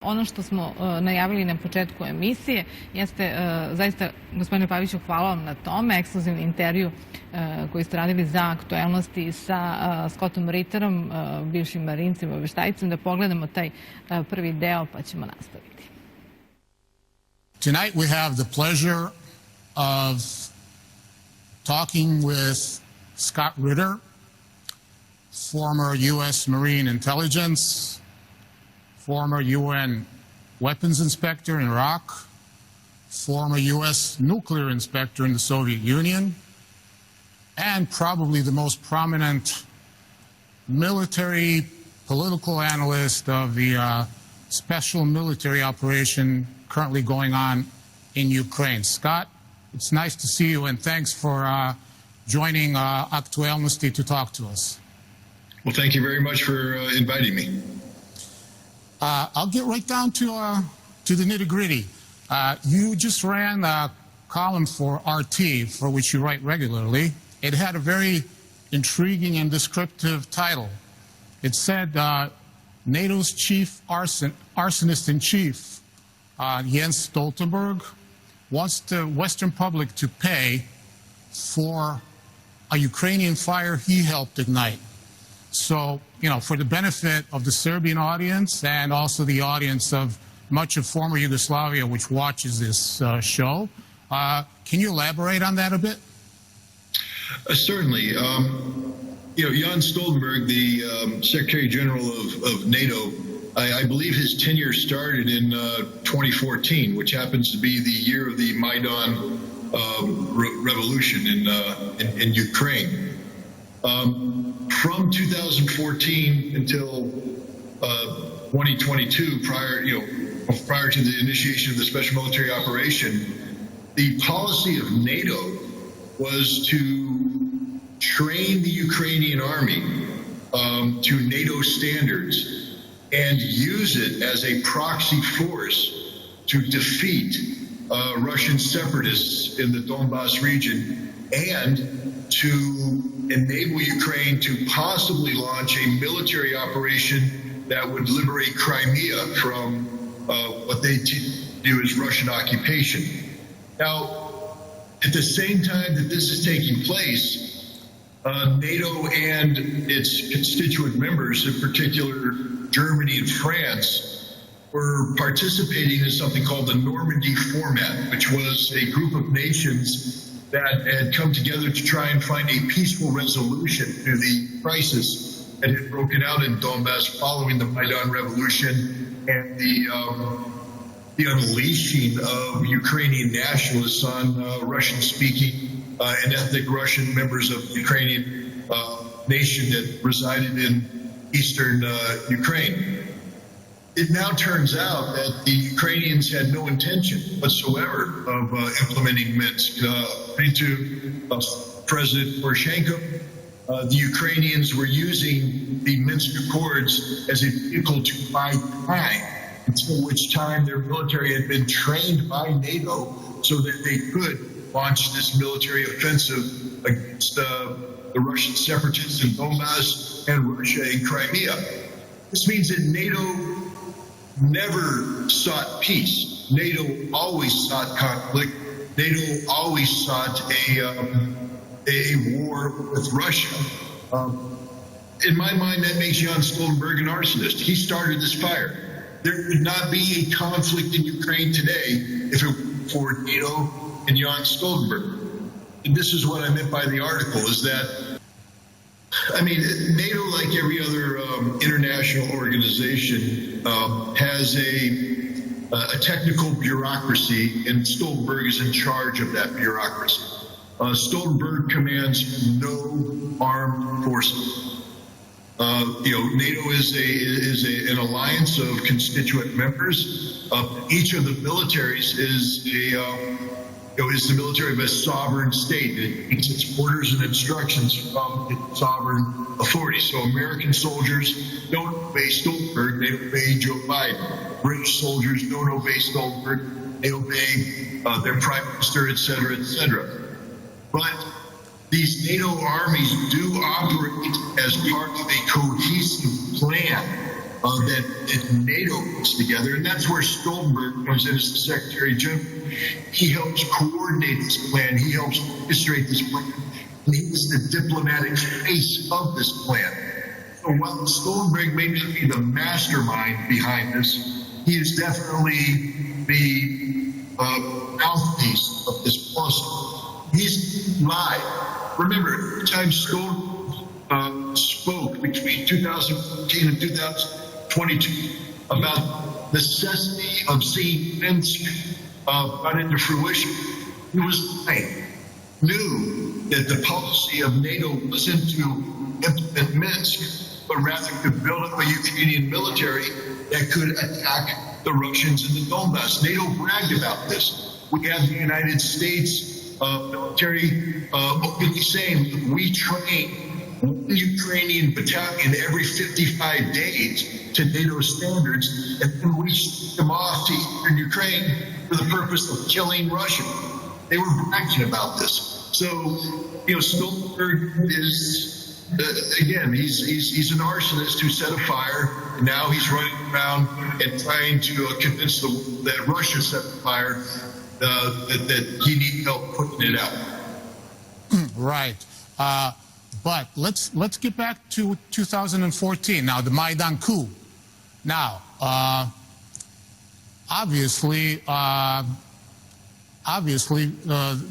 Ono što smo najavili na početku emisije jeste, zaista, gospodine Paviću, hvala vam na tome, ekskluzivni intervju koji ste radili za aktuelnosti sa Scottom Ritterom, bivšim marincem, obaveštajcem, da pogledamo taj prvi deo pa ćemo nastaviti. Tonight we have the pleasure of talking with Scott Ritter, former U.S. Marine Intelligence, former UN weapons inspector in Iraq, former U.S. nuclear inspector in the Soviet Union, and probably the most prominent military political analyst of the special military operation currently going on in Ukraine. Scott, it's nice to see you, and thanks for joining Aktualnosti to talk to us. Well, thank you very much for inviting me. I'll get right down to the nitty-gritty. You just ran a column for RT, for which you write regularly. It had a very intriguing and descriptive title. It said NATO's chief arsonist-in-chief, Jens Stoltenberg, wants the Western public to pay for a Ukrainian fire he helped ignite. So, you know, for the benefit of the Serbian audience and also the audience of much of former Yugoslavia, which watches this show, can you elaborate on that a bit? Certainly. Jens Stoltenberg, the Secretary General of NATO, I believe his tenure started in 2014, which happens to be the year of the Maidan revolution in Ukraine. From 2014 until 2022, prior to the initiation of the special military operation, the policy of NATO was to train the Ukrainian army to NATO standards and use it as a proxy force to defeat Russian separatists in the Donbass region and to enable Ukraine to possibly launch a military operation that would liberate Crimea from what they view as Russian occupation. Now, at the same time that this is taking place, NATO and its constituent members, in particular Germany and France, were participating in something called the Normandy Format, which was a group of nations that had come together to try and find a peaceful resolution to the crisis that had broken out in Donbass following the Maidan Revolution and the unleashing of Ukrainian nationalists on Russian-speaking and ethnic Russian members of the Ukrainian nation that resided in eastern Ukraine. It now turns out that the Ukrainians had no intention whatsoever of implementing Minsk. According to President Poroshenko, the Ukrainians were using the Minsk Accords as a vehicle to buy time, until which time their military had been trained by NATO so that they could launch this military offensive against the Russian separatists in Donbass and Russia in Crimea. This means that NATO never sought peace. NATO always sought conflict. NATO always sought a war with Russia. In my mind, that makes Jens Stoltenberg an arsonist. He started this fire. There would not be a conflict in Ukraine today if it weren't for NATO and Jens Stoltenberg. And this is what I meant by the article, is that, I mean, NATO, like every other international organization, has a technical bureaucration, and Stoltenberg is in charge of that bureaucracy. Stoltenberg commands no armed forces. NATO is an alliance of constituent members. Each of the militaries is the military of a sovereign state. It takes its orders and instructions from its sovereign authority. So American soldiers don't obey Stoltenberg, they obey Joe Biden. British soldiers don't obey Stoltenberg, they obey their prime minister, et cetera, et cetera. But these NATO armies do operate as part of a cohesive plan that NATO puts together, and that's where Stoltenberg comes in as the Secretary General. He helps coordinate this plan. He helps orchestrate this plan. And he is the diplomatic face of this plan. So while Stoltenberg may not be the mastermind behind this, he is definitely the mouthpiece of this policy. He's lied. Remember, every time Stoltenberg spoke between 2014 and 2022 about the necessity of seeing Minsk brought into fruition, he was lying. Knew that the policy of NATO wasn't to implement Minsk, but rather to build up a Ukrainian military that could attack the Russians in the Donbass. NATO bragged about this. We have the United States military openly saying we train one Ukrainian battalion every 55 days to NATO standards, and then we ship them off to eastern Ukraine for the purpose of killing Russia. They were bragging about this. So, Stoltenberg is, again, he's an arsonist who set a fire, and now he's running around and trying to convince the world that Russia set the fire, that he needs help putting it out. Right. But let's get back to 2014. Now, the Maidan coup. Now, obviously,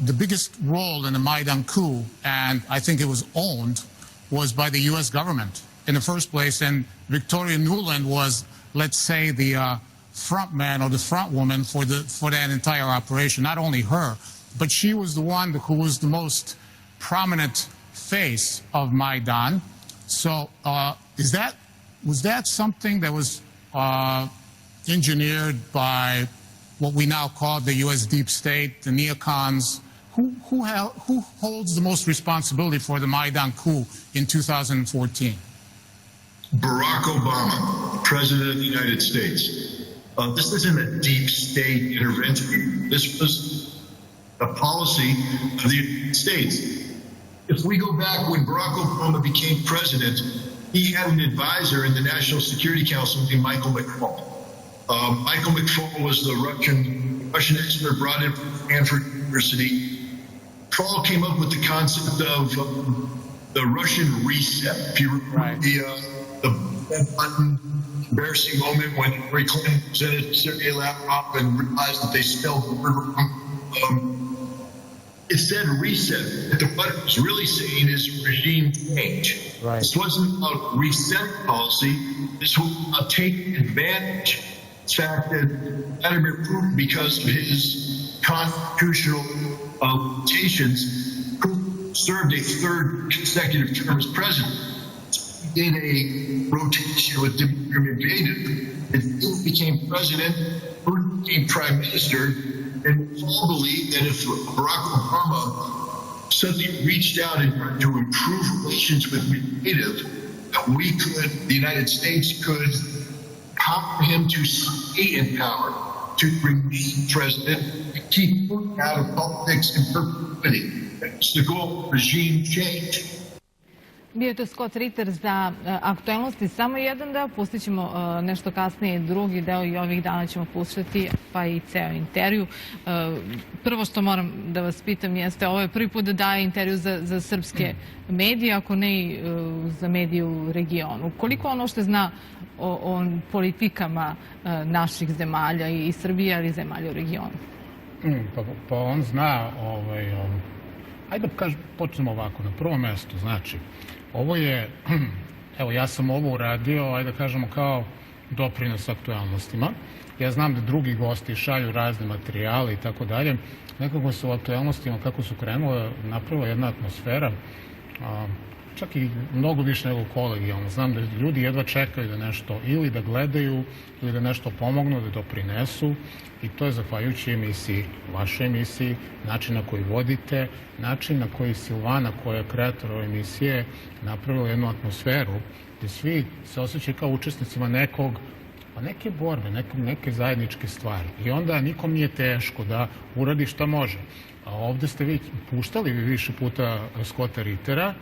the biggest role in the Maidan coup, and I think it was owned, was by the U.S. government in the first place. And Victoria Nuland was, let's say, the front man or the front woman for that entire operation. Not only her, but she was the one who was the most prominent face of Maidan. So was that something that was engineered by what we now call the U.S. deep state, the neocons? Who holds the most responsibility for the Maidan coup in 2014? Barack Obama, President of the United States. This isn't a deep state intervention. This was a policy of the United States. If we go back when Barack Obama became president, he had an advisor in the National Security Council named Michael McFaul. Michael McFaul was the Russian expert brought in from Stanford University. McFaul came up with the concept of the Russian reset. If you remember the button embarrassing moment when Hillary Clinton presented Sergei Lavrov and realized that they spelled the word wrong. It said reset. But what it was really saying is regime change. Right. This wasn't about reset policy. This was about taking advantage. The fact that Vladimir Putin, because of his constitutional limitations, served a third consecutive term as president. He did a rotation with Dmitry Medvedev. It became president, Putin became prime minister, and we all believe that if Barack Obama suddenly reached out and tried to improve relations with Medvedev, that the United States could power him to stay in power, to remain president, and keep Putin out of politics in perpetuity. That's the goal of regime change. Bio je to Scott Ritter za aktuelnosti. Samo jedan deo, pustit ćemo nešto kasnije drugi deo i ovih dana ćemo puštati, pa i ceo intervju. Prvo što moram da vas pitam jeste, ovo je prvi put da daje intervju za srpske medije, ako ne i za medije u regionu. Koliko ono što zna o politikama naših zemalja i Srbije, ali i zemalja u regionu? Pa on zna, ajde da počnemo ovako, na prvom mestu, znači, ovo je, evo ja sam ovo uradio, ajde da kažemo kao doprinos aktualnostima. Ja znam da drugi gosti šalju razne materijale i tako dalje. Nekako se u aktualnostima, kako su krenule, napravila jedna atmosfera, čak i mnogo više nego kolegijalno. Znam da ljudi jedva čekaju da nešto ili da gledaju ili da nešto pomognu, da doprinesu, i to je zahvaljujući emisiji, vašoj emisiji, način na koji vodite, način na koji Silvana, koja je kreator ove emisije, napravila jednu atmosferu gdje svi se osjećaju kao učesnicima neke borbe, neke zajedničke stvari. I onda nikom nije teško da uradi šta može. A ovdje ste vi puštali više puta Scotta Rittera.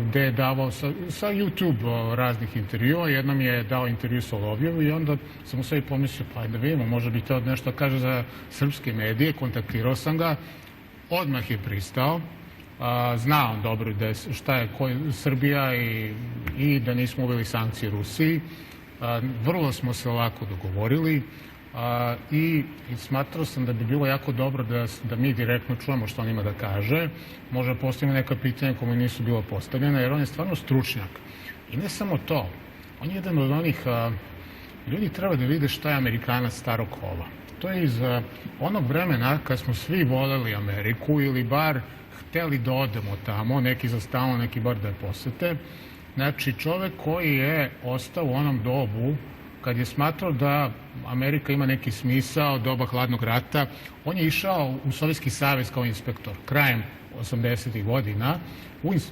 gde je davao sa YouTube raznih intervjua. Jednom je dao intervju Solovjevu i onda sam u sebi pomislio, pa da vidimo, može bi to nešto kaže za srpske medije. Kontaktirao sam ga, odmah je pristao. Zna on dobro šta je Srbija i da nismo uveli sankcije Rusiji. Vrlo smo se lako dogovorili i smatrao sam da bi bilo jako dobro da mi direktno čujemo što on ima da kaže. Možda postavimo neka pitanja koja nisu bila postavljena, jer on je stvarno stručnjak. I ne samo to, on je jedan od onih ljudi treba da vide šta je Amerikanac starog kova. To je iz onog vremena kad smo svi voljeli Ameriku ili bar hteli da odemo tamo, neki za stalno, neki bar da je posete. Znači, čovek koji je ostao u onom dobu kad je smatrao da Amerika ima neki smisao, doba hladnog rata, on je išao u Sovjetski savez kao inspektor krajem 80. godina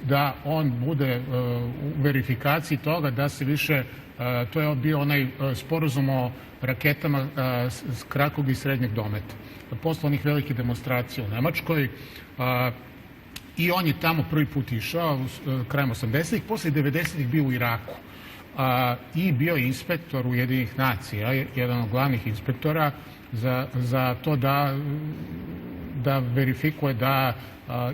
da on bude u verifikaciji toga da se više, to je bio onaj sporazum o raketama s kratkog i srednjeg dometa. Posle onih velikih demonstracija u Nemačkoj, i on je tamo prvi put išao krajem 80-ih, posle 90-ih bio u Iraku i bio je inspektor Ujedinjenih nacija, jedan od glavnih inspektora za to da verifikuje da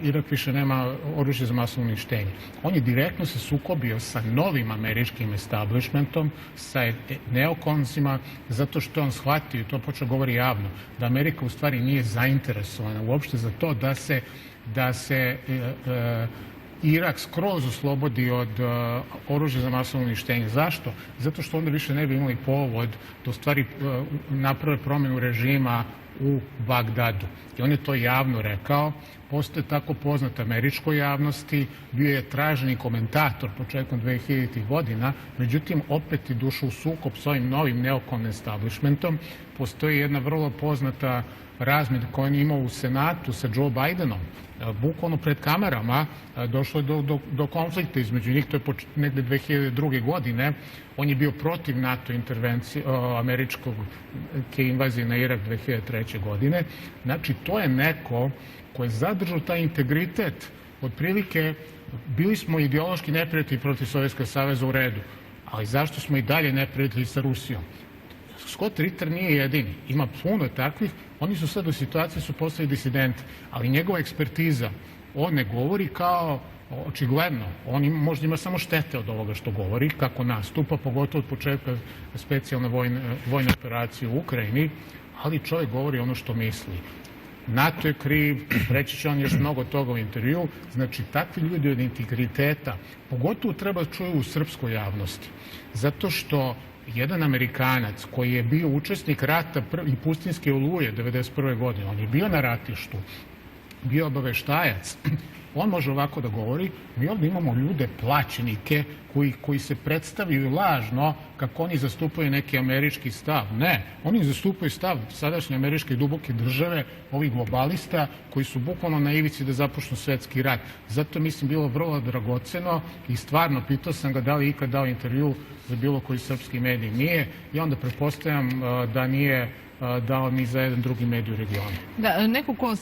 Irak više nema oružje za masovno uništenje. On je direktno se sukobio sa novim američkim establishmentom, sa neokoncima, zato što on shvatio, to počeo govori javno, da Amerika u stvari nije zainteresovana uopšte za to da se Irak skroz oslobodi od oružja za masovno uništenje. Zašto? Zato što onda više ne bi imali povod da u stvari naprave promjenu režima u Bagdadu. I on je to javno rekao. Postoje tako poznat američkoj javnosti, bio je traženi komentator početkom 2000. godina, međutim opet je došao u sukob s ovim novim neokon establishmentom. Postoji jedna vrlo poznata razmjena koju on imao u Senatu sa Joe Bidenom. Bukvalno pred kamerama došlo je do konflikta između njih, to je negde 2002. godine. On je bio protiv NATO intervencije, američkog invazije na Irak 2003. godine. Znači, to je neko ko je zadržao taj integritet. Otprilike, bili smo ideološki neprijatelji protiv Sovjetskog saveza u redu, ali zašto smo i dalje neprijatelji sa Rusijom? Scott Ritter nije jedini, ima puno takvih, oni su sad u situaciji, su postali disidenti, ali njegova ekspertiza, on ne govori kao očigledno, on možda ima samo štete od ovoga što govori, kako nastupa, pogotovo od početka specijalne vojne operacije u Ukrajini, ali čovjek govori ono što misli. NATO je kriv, reći će on još mnogo toga u intervju, znači takvi ljudi od integriteta, pogotovo treba čuju u srpskoj javnosti, zato što jedan Amerikanac koji je bio učesnik rata i pustinske oluje 1991. godine, on je bio na ratištu, bio obaveštajac, on može ovako da govori. Mi ovdje imamo ljude plaćenike koji se predstavljaju lažno kako oni zastupaju neki američki stav. Ne, oni zastupaju stav sadašnje američke duboke države, ovih globalista koji su bukvalno na ivici da započnu svetski rat. Zato mislim bilo vrlo dragoceno i stvarno pitao sam ga da li ikad dao intervju za bilo koji srpski medij. Nije, i onda pretpostavljam da nije dao ni za jedan drugi medij u regionu. Da, neko ko